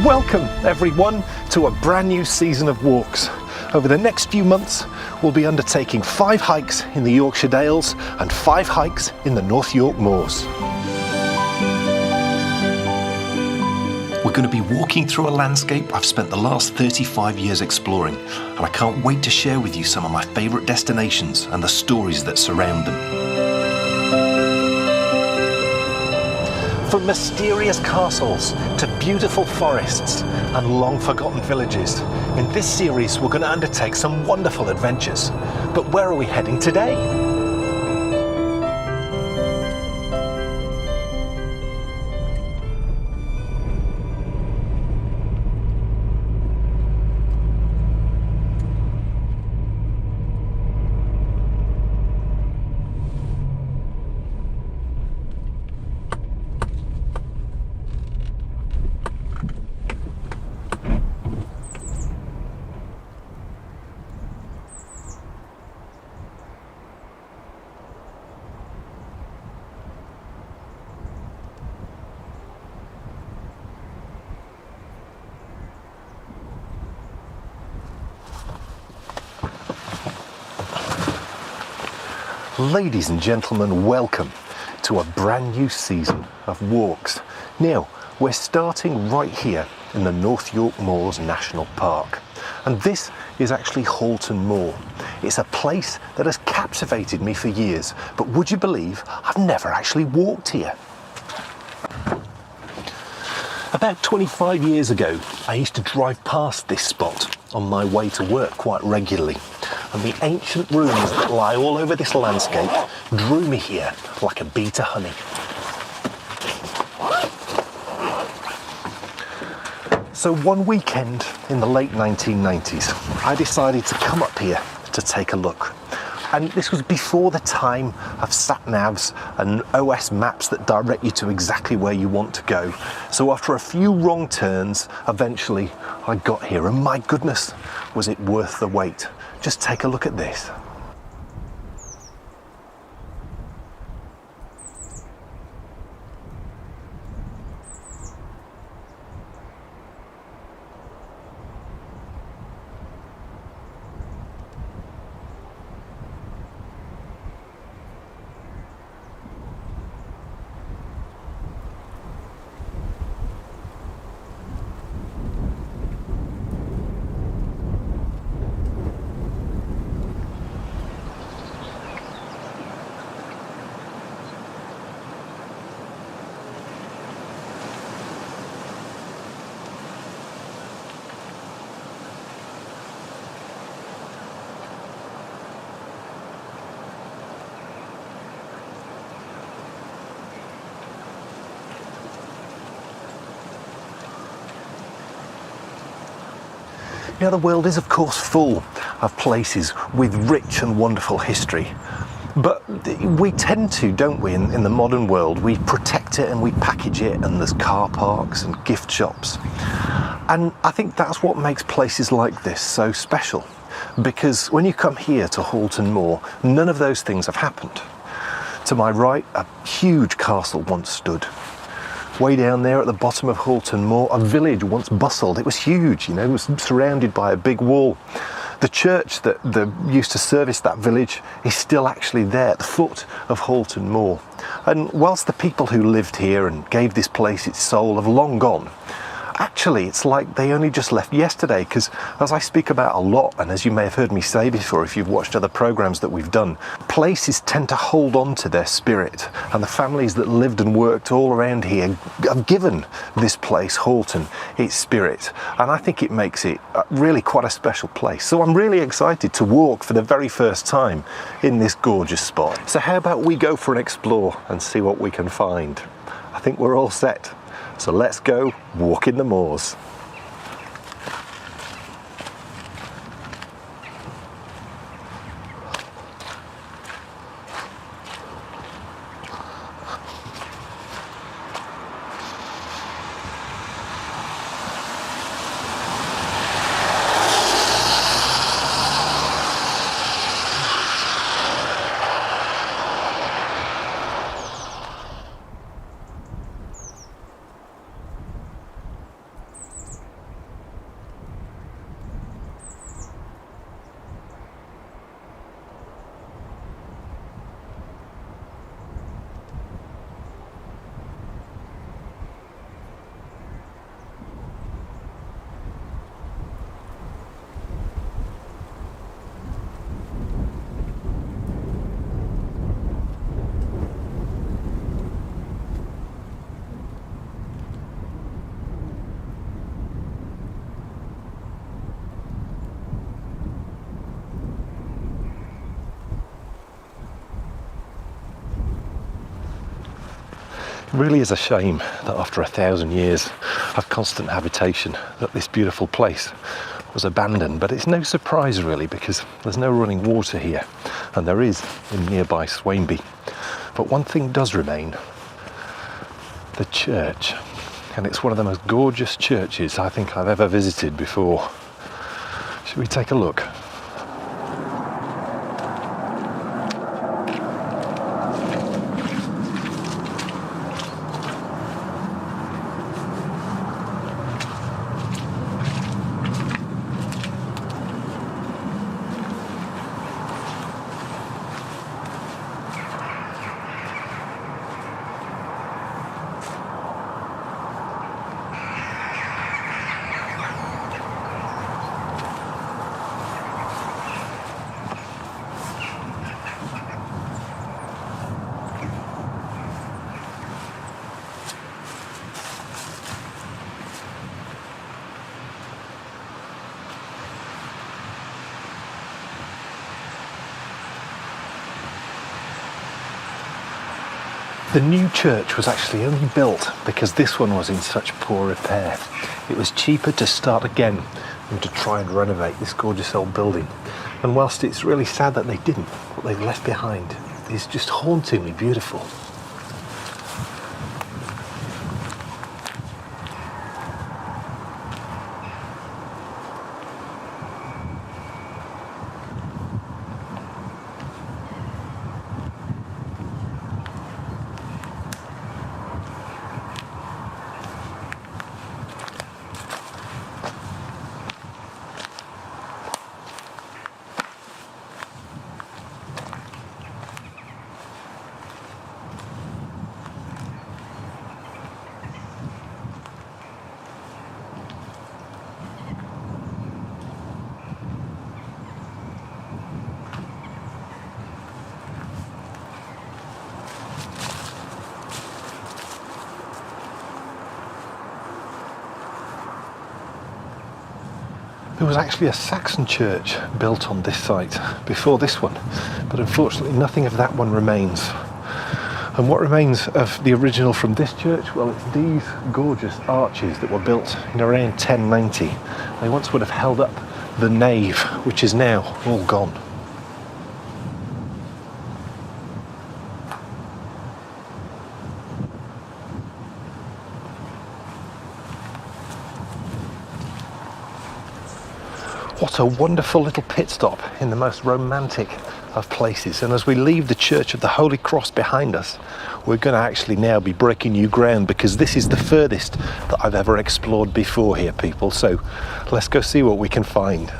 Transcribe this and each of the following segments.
Welcome everyone to a brand new season of walks. Over the next few months we'll be undertaking 5 hikes in the Yorkshire Dales and 5 hikes in the North York Moors. We're going to be walking through a landscape I've spent the last 35 years exploring, and I can't wait to share with you some of my favourite destinations and the stories that surround them. From mysterious castles to beautiful forests and long forgotten villages, in this series we're going to undertake some wonderful adventures. But where are we heading today? Ladies and gentlemen, welcome to a brand new season of walks. Now, we're starting right here in the North York Moors National Park. And this is actually Whorlton Moor. It's a place that has captivated me for years, but would you believe I've never actually walked here? About 25 years ago, I used to drive past this spot on my way to work quite regularly. And the ancient ruins that lie all over this landscape drew me here like a bee to honey. So one weekend in the late 1990s, I decided to come up here to take a look. And this was before the time of sat-navs and OS maps that direct you to exactly where you want to go. So after a few wrong turns, eventually I got here, and my goodness, was it worth the wait. Just take a look at this. Now, the world is of course full of places with rich and wonderful history, but we tend to, don't we, in the modern world, we protect it and we package it, and there's car parks and gift shops. And I think that's what makes places like this so special, because when you come here to Whorlton Moor, none of those things have happened. To my right, a huge castle once stood. Way down there at the bottom of Whorlton Moor, a village once bustled. It was huge, you know, it was surrounded by a big wall. The church that used to service that village is still actually there at the foot of Whorlton Moor. And whilst the people who lived here and gave this place its soul have long gone, actually it's like they only just left yesterday, because as I speak about a lot, and as you may have heard me say before if you've watched other programs that we've done, places tend to hold on to their spirit, and the families that lived and worked all around here have given this place, Whorlton, its spirit, and I think it makes it really quite a special place. So I'm really excited to walk for the very first time in this gorgeous spot. So how about we go for an explore and see what we can find? I think we're all set. So let's go walk in the moors. really is a shame that after 1,000 years of constant habitation that this beautiful place was abandoned, but it's no surprise really, because there's no running water here, and there is in nearby Swainby. But one thing does remain: the church, and it's one of the most gorgeous churches I think I've ever visited before. Should we take a look? The new church was actually only built because this one was in such poor repair. It was cheaper to start again than to try and renovate this gorgeous old building. And whilst it's really sad that they didn't, what they've left behind is just hauntingly beautiful. There was actually a Saxon church built on this site before this one, but unfortunately nothing of that one remains. And what remains of the original from this church? Well, it's these gorgeous arches that were built in around 1090. They once would have held up the nave, which is now all gone. What a wonderful little pit stop in the most romantic of places. And as we leave the Church of the Holy Cross behind us, we're going to actually now be breaking new ground, because this is the furthest that I've ever explored before here, people. So let's go see what we can find.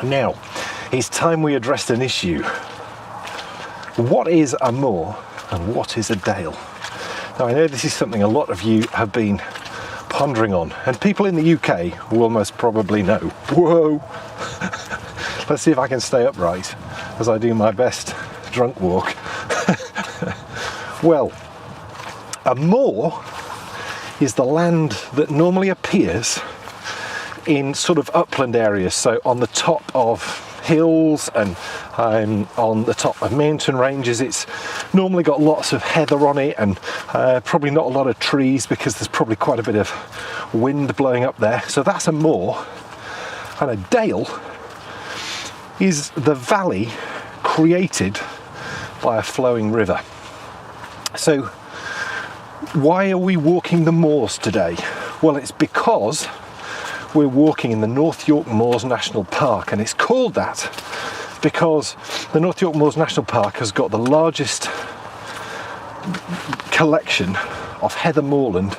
Now, it's time we addressed an issue. What is a moor and what is a dale? Now, I know this is something a lot of you have been pondering on, and people in the UK will most probably know. Whoa! Let's see if I can stay upright as I do my best drunk walk. Well, a moor is the land that normally appears in sort of upland areas, so on the top of hills and on the top of mountain ranges. It's normally got lots of heather on it, and probably not a lot of trees, because there's probably quite a bit of wind blowing up there. So that's a moor. And a dale is the valley created by a flowing river. So Why are we walking the moors today? Well, it's because we're walking in the North York Moors National Park, and it's called that because the North York Moors National Park has got the largest collection of heather moorland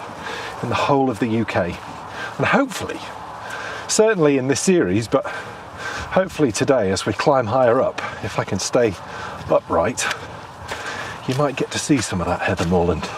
in the whole of the UK. And hopefully, certainly in this series, but hopefully today as we climb higher up, if I can stay upright, you might get to see some of that heather moorland.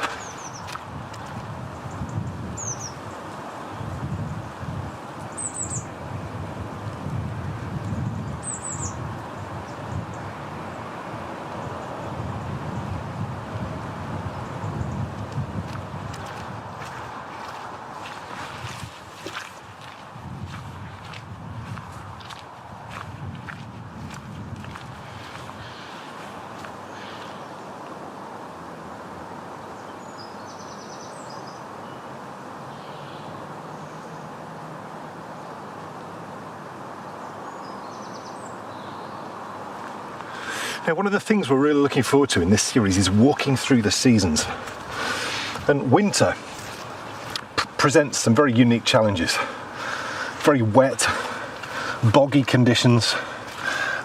Now, one of the things we're really looking forward to in this series is walking through the seasons. And winter presents some very unique challenges. Very wet, boggy conditions.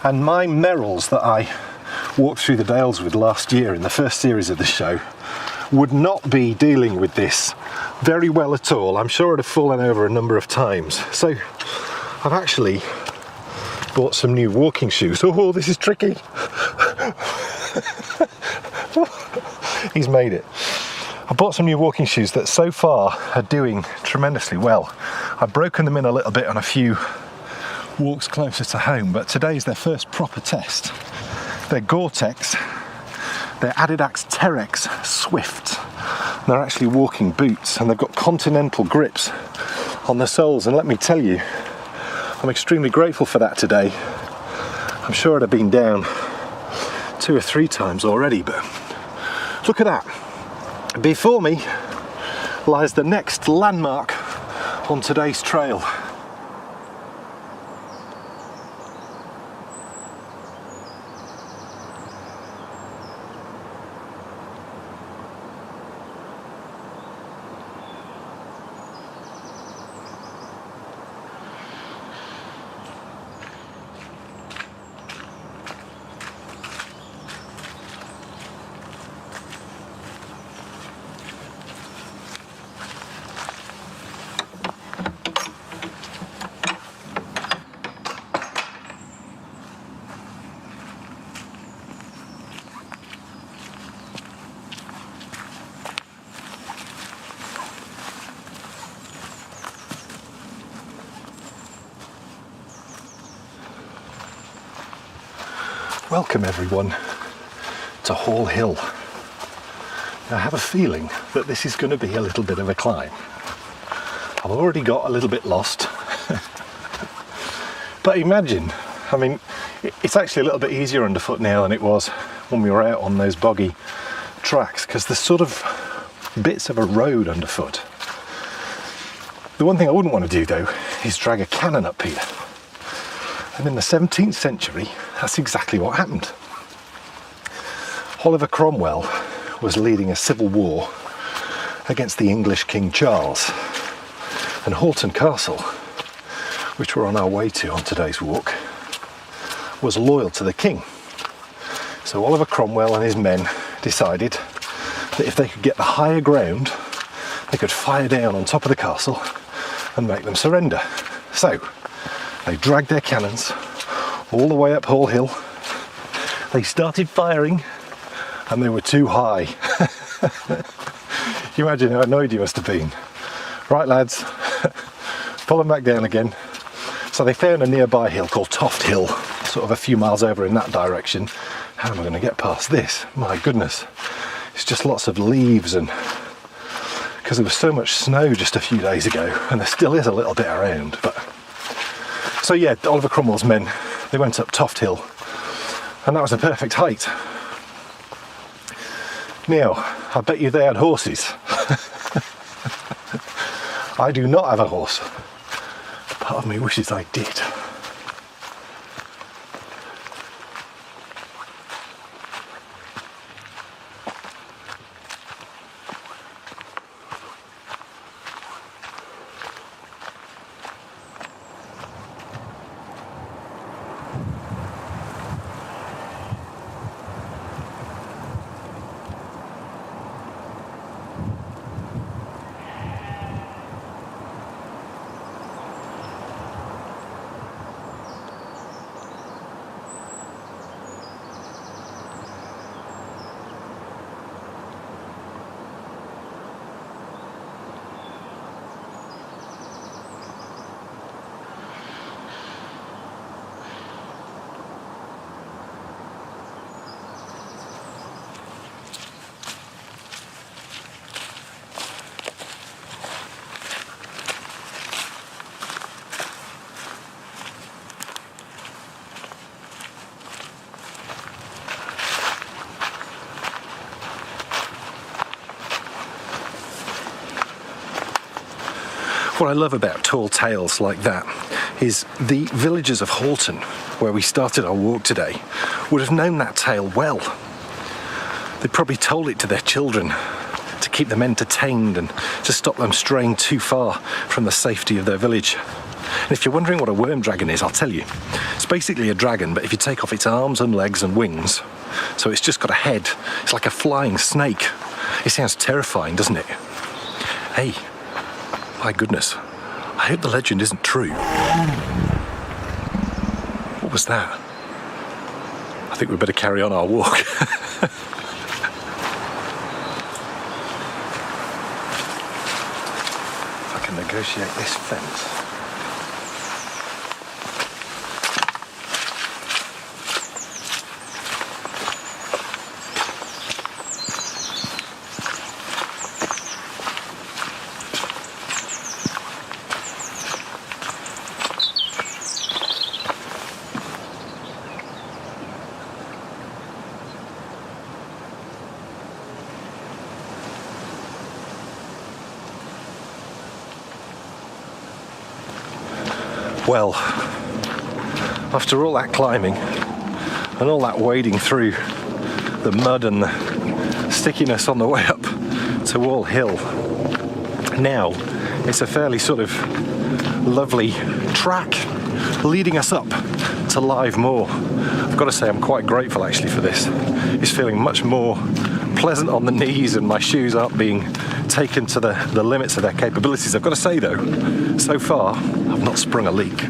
And my merrills that I walked through the Dales with last year in the first series of the show would not be dealing with this very well at all. I'm sure I'd have fallen over a number of times. So I've actually bought some new walking shoes. Oh, this is tricky. He's made it. I bought some new walking shoes that so far are doing tremendously well. I've broken them in a little bit on a few walks closer to home, but today's their first proper test. They're Gore-Tex, they're Adidas Terex Swift. They're actually walking boots, and they've got continental grips on the soles, and let me tell you, I'm extremely grateful for that today. I'm sure I'd have been down 2 or 3 times already, but look at that. Before me lies the next landmark on today's trail. Welcome everyone to Hall Hill. Now, I have a feeling that this is going to be a little bit of a climb. I've already got a little bit lost. But imagine, I mean, it's actually a little bit easier underfoot now than it was when we were out on those boggy tracks, because there's sort of bits of a road underfoot. The one thing I wouldn't want to do though is drag a cannon up here. And in the 17th century, that's exactly what happened. Oliver Cromwell was leading a civil war against the English King Charles. And Whorlton Castle, which we're on our way to on today's walk, was loyal to the king. So Oliver Cromwell and his men decided that if they could get the higher ground, they could fire down on top of the castle and make them surrender. So they dragged their cannons all the way up Hall Hill. They started firing and they were too high. You imagine how annoyed you must have been. Right lads, pull them back down again. So they found a nearby hill called Toft Hill, sort of a few miles over in that direction. How am I going to get past this? My goodness, it's just lots of leaves, and because there was so much snow just a few days ago, and there still is a little bit around. But so yeah, Oliver Cromwell's men, they went up Toft Hill, and that was a perfect height. Now, I bet you they had horses. I do not have a horse. Part of me wishes I did. What I love about tall tales like that is the villagers of Whorlton, where we started our walk today, would have known that tale well. They'd probably told it to their children to keep them entertained and to stop them straying too far from the safety of their village. And if you're wondering what a worm dragon is, I'll tell you. It's basically a dragon, but if you take off its arms and legs and wings, so it's just got a head, it's like a flying snake. It sounds terrifying, doesn't it? Hey, my goodness, I hope the legend isn't true. What was that? I think we better carry on our walk. If I can negotiate this fence. Well, after all that climbing and all that wading through the mud and the stickiness on the way up to Whorl Hill, now it's a fairly sort of lovely track leading us up to Live Moor. I've got to say I'm quite grateful actually for this. It's feeling much more pleasant on the knees and my shoes aren't being taken to the limits of their capabilities. I've got to say though, so far I've not sprung a leak.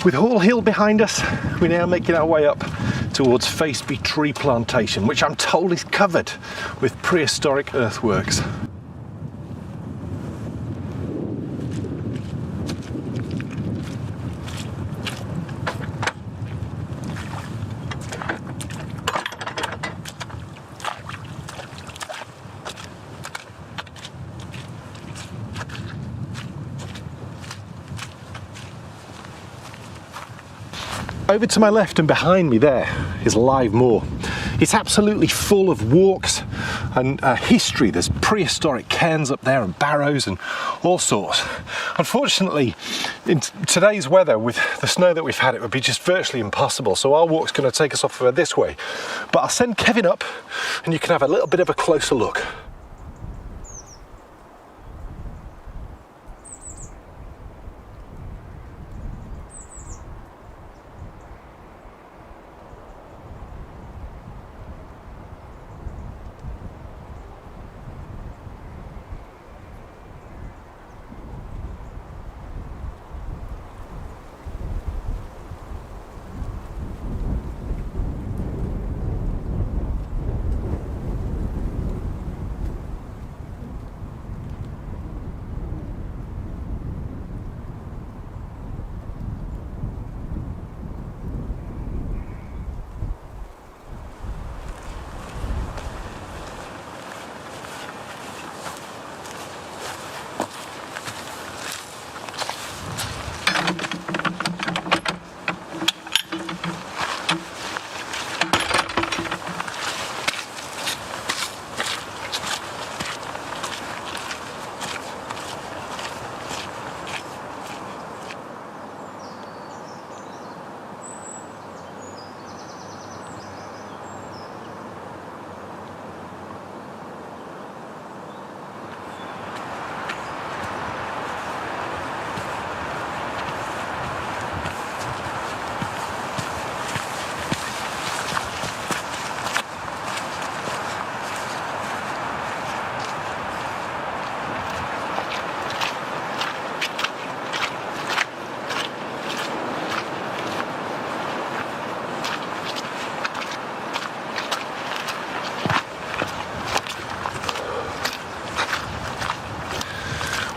With Whorl Hill behind us, we're now making our way up towards Swainby tree plantation, which I'm told is covered with prehistoric earthworks. Over to my left and behind me there is Live Moor. It's absolutely full of walks and history. There's prehistoric cairns up there and barrows and all sorts. Unfortunately, in today's weather with the snow that we've had, it would be just virtually impossible. So our walk's going to take us off this way. But I'll send Kevin up and you can have a little bit of a closer look.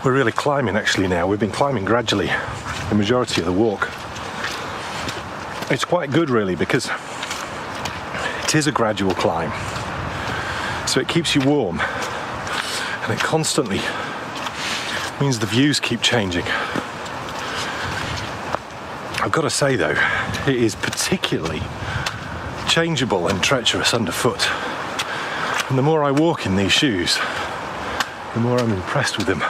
We're really climbing actually now. We've been climbing gradually the majority of the walk. It's quite good really because it is a gradual climb. So it keeps you warm, and it constantly means the views keep changing. I've got to say though, it is particularly changeable and treacherous underfoot. And the more I walk in these shoes, the more I'm impressed with them.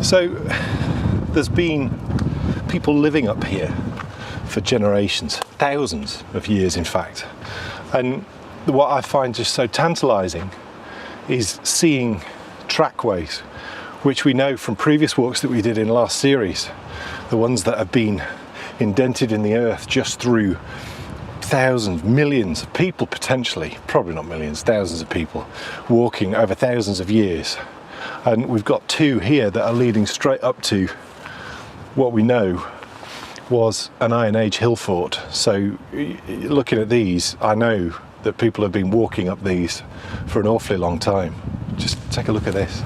So there's been people living up here for generations, thousands of years in fact. And what I find just so tantalising is seeing trackways, which we know from previous walks that we did in last series, the ones that have been indented in the earth just through thousands, millions of people potentially, probably not millions, thousands of people walking over thousands of years. And we've got two here that are leading straight up to what we know was an Iron Age hill fort. So looking at these, I know that people have been walking up these for an awfully long time. Just take a look at this.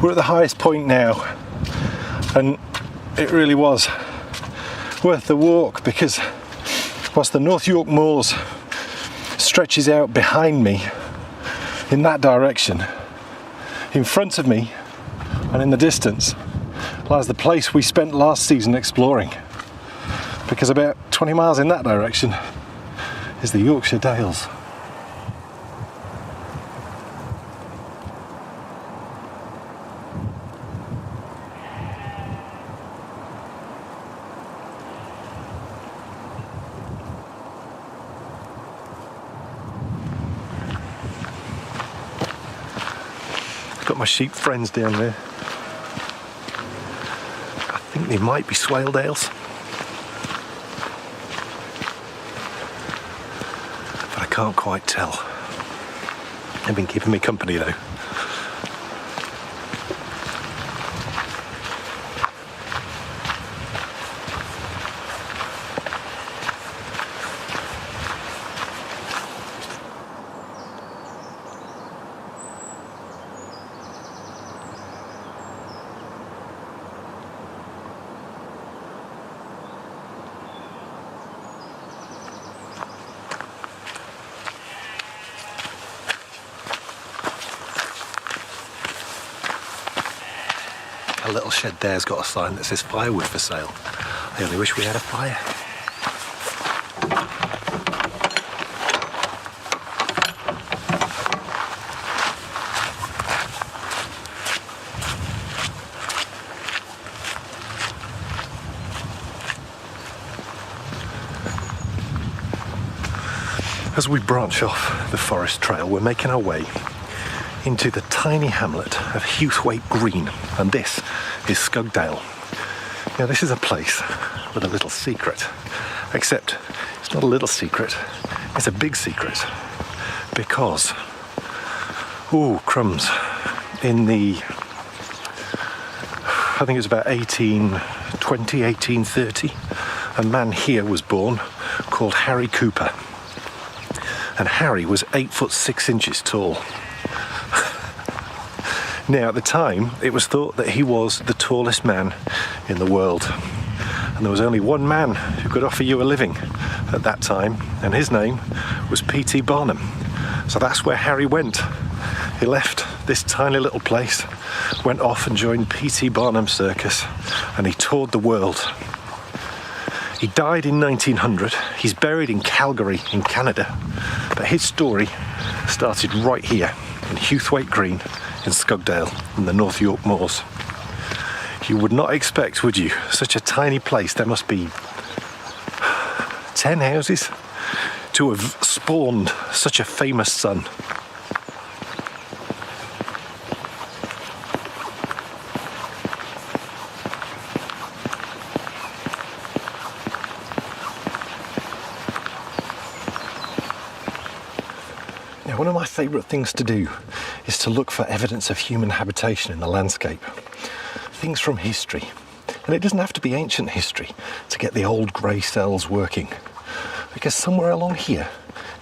We're at the highest point now, and it really was worth the walk, because whilst the North York Moors stretches out behind me in that direction, in front of me and in the distance lies the place we spent last season exploring, because about 20 miles in that direction is the Yorkshire Dales. Got my sheep friends down there. I think they might be Swaledales, but I can't quite tell. They've been keeping me company though. A little shed there's got a sign that says firewood for sale. I only wish we had a fire. As we branch off the forest trail, we're making our way into the tiny hamlet of Huthwaite Green, and this is Scugdale. Now this is a place with a little secret, except it's not a little secret, it's a big secret, because, ooh, crumbs, in the, I think it was about 1820, 1830, a man here was born called called Harry Cooper. And Harry was 8'6" tall. Now, at the time, it was thought that he was the tallest man in the world. And there was only one man who could offer you a living at that time, and his name was P.T. Barnum. So that's where Harry went. He left this tiny little place, went off and joined P.T. Barnum's circus, and he toured the world. He died in 1900. He's buried in Calgary in Canada, but his story started right here in Huthwaite Green in Scugdale in the North York Moors. You would not expect, would you, such a tiny place, there must be 10 houses, to have spawned such a famous son. Now, one of my favourite things to do is to look for evidence of human habitation in the landscape. Things from history. And it doesn't have to be ancient history to get the old grey cells working. Because somewhere along here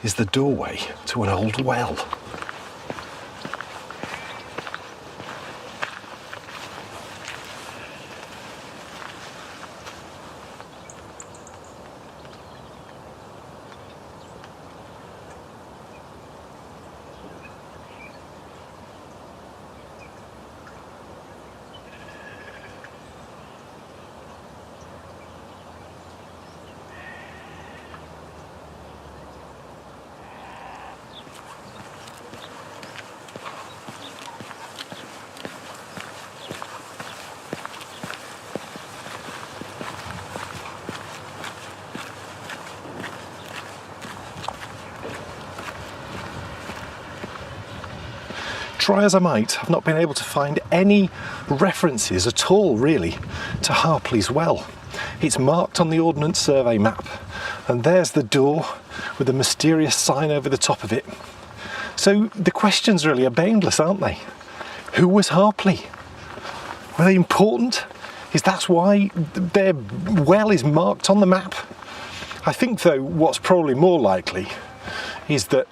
is the doorway to an old well. Try as I might, I've not been able to find any references at all, really, to Harpleys Well. It's marked on the Ordnance Survey map, and there's the door with a mysterious sign over the top of it. So the questions really are boundless, aren't they? Who was Harpley? Were they important? Is that why their well is marked on the map? I think, though, what's probably more likely is that,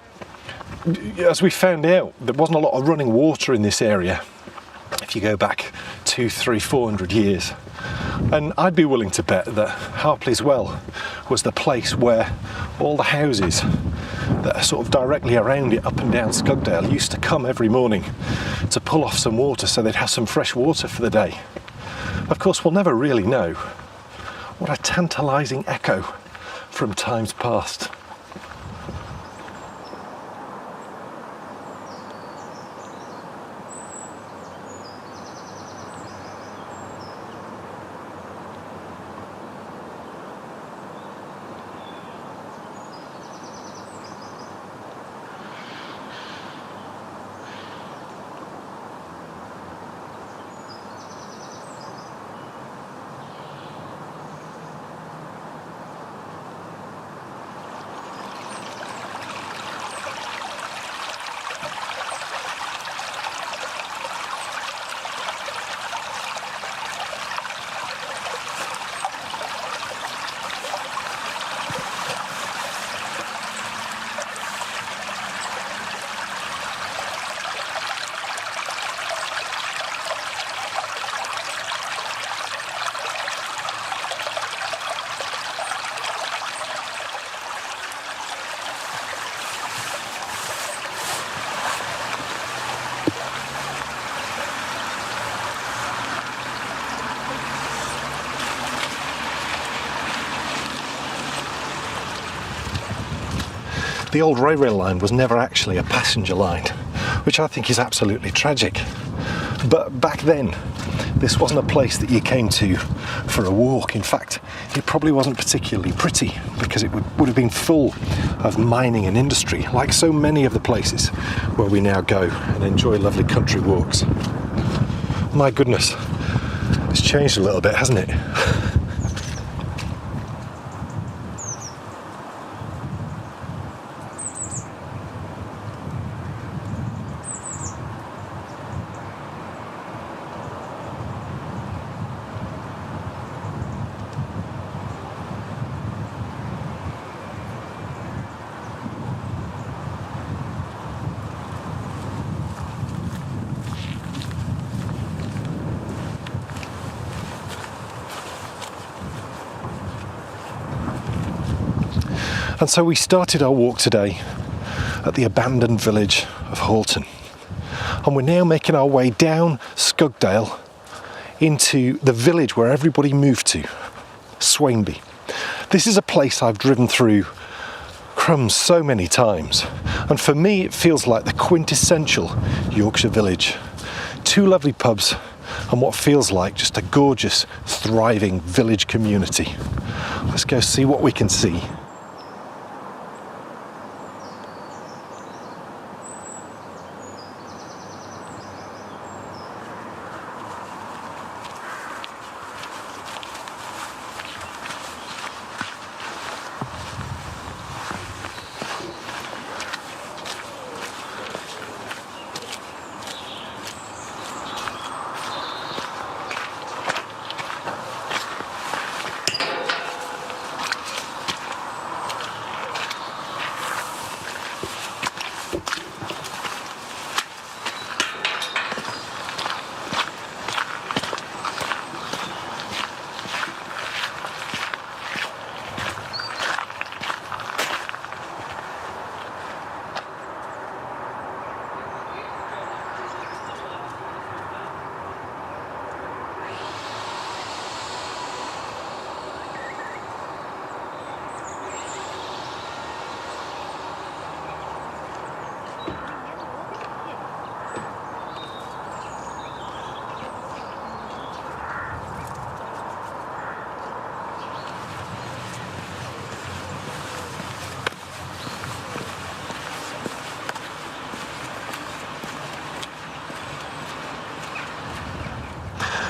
as we found out, there wasn't a lot of running water in this area if you go back 200, 300, 400 years. And I'd be willing to bet that Harpleys Well was the place where all the houses that are sort of directly around it, up and down Scugdale, used to come every morning to pull off some water so they'd have some fresh water for the day. Of course, we'll never really know. What a tantalising echo from times past. The old railway line was never actually a passenger line, which I think is absolutely tragic. But back then, this wasn't a place that you came to for a walk. In fact, it probably wasn't particularly pretty because it would have been full of mining and industry, like so many of the places where we now go and enjoy lovely country walks. My goodness, it's changed a little bit, hasn't it? And so we started our walk today at the abandoned village of Whorlton. And we're now making our way down Scugdale into the village where everybody moved to, Swainby. This is a place I've driven through so many times, and for me it feels like the quintessential Yorkshire village. Two lovely pubs and what feels like just a gorgeous, thriving village community. Let's go see what we can see.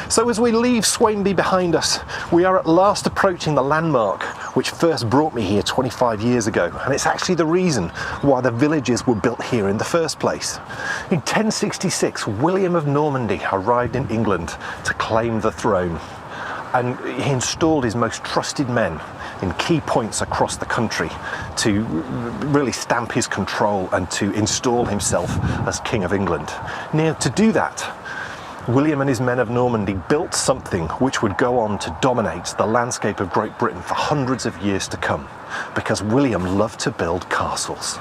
So as we leave Swainby behind us, we are at last approaching the landmark which first brought me here 25 years ago, and it's actually the reason why the villages were built here in the first place. In 1066, William of Normandy arrived in England to claim the throne, and he installed his most trusted men in key points across the country to really stamp his control and to install himself as King of England. Now, to do that, William and his men of Normandy built something which would go on to dominate the landscape of Great Britain for hundreds of years to come, because William loved to build castles.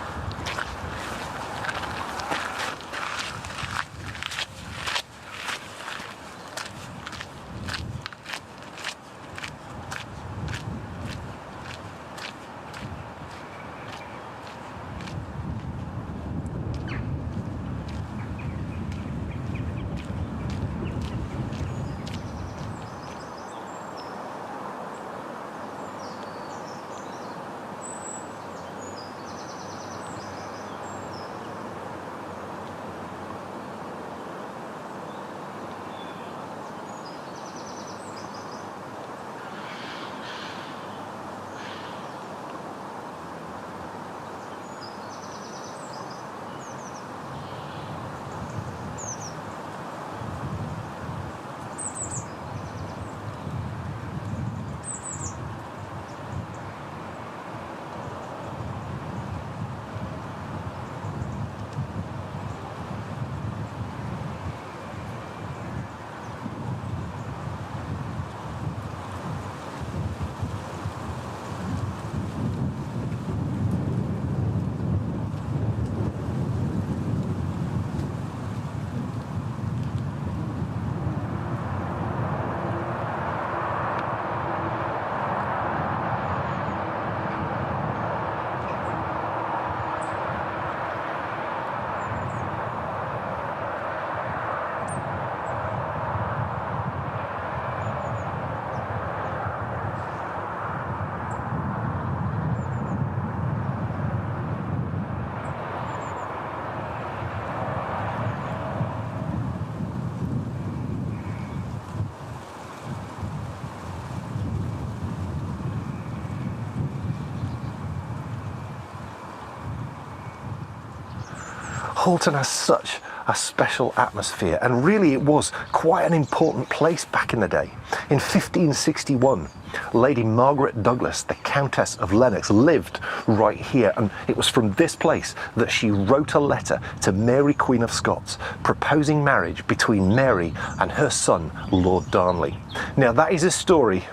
Whorlton has such a special atmosphere, and really it was quite an important place back in the day. In 1561, Lady Margaret Douglas, the Countess of Lennox, lived right here, and it was from this place that she wrote a letter to Mary, Queen of Scots, proposing marriage between Mary and her son, Lord Darnley. Now that is a story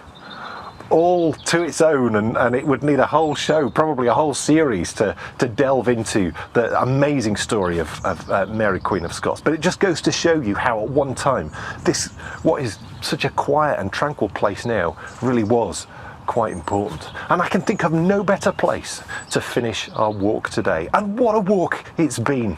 all to its own, and it would need a whole show, probably a whole series to delve into the amazing story of Mary Queen of Scots. But it just goes to show you how at one time this, what is such a quiet and tranquil place now, really was quite important. And I can think of no better place to finish our walk today. And what a walk it's been.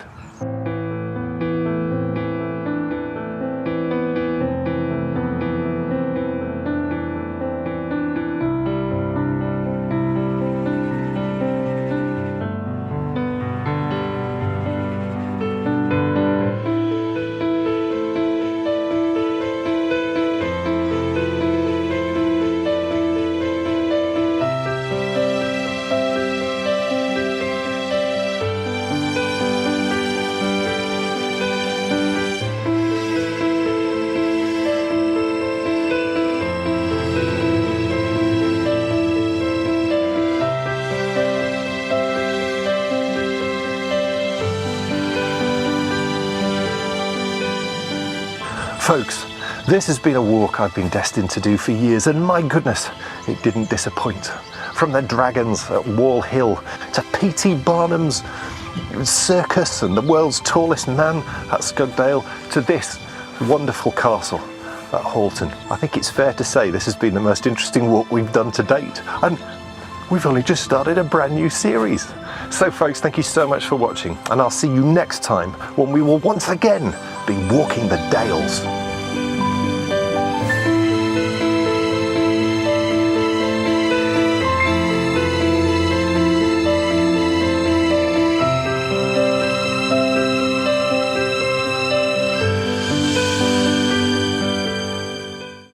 Folks, this has been a walk I've been destined to do for years, and my goodness, it didn't disappoint. From the dragons at Wall Hill to P.T. Barnum's circus and the world's tallest man at Scugdale to this wonderful castle at Whorlton. I think it's fair to say this has been the most interesting walk we've done to date, and we've only just started a brand new series. So folks, thank you so much for watching, and I'll see you next time when we will once again be walking the Dales.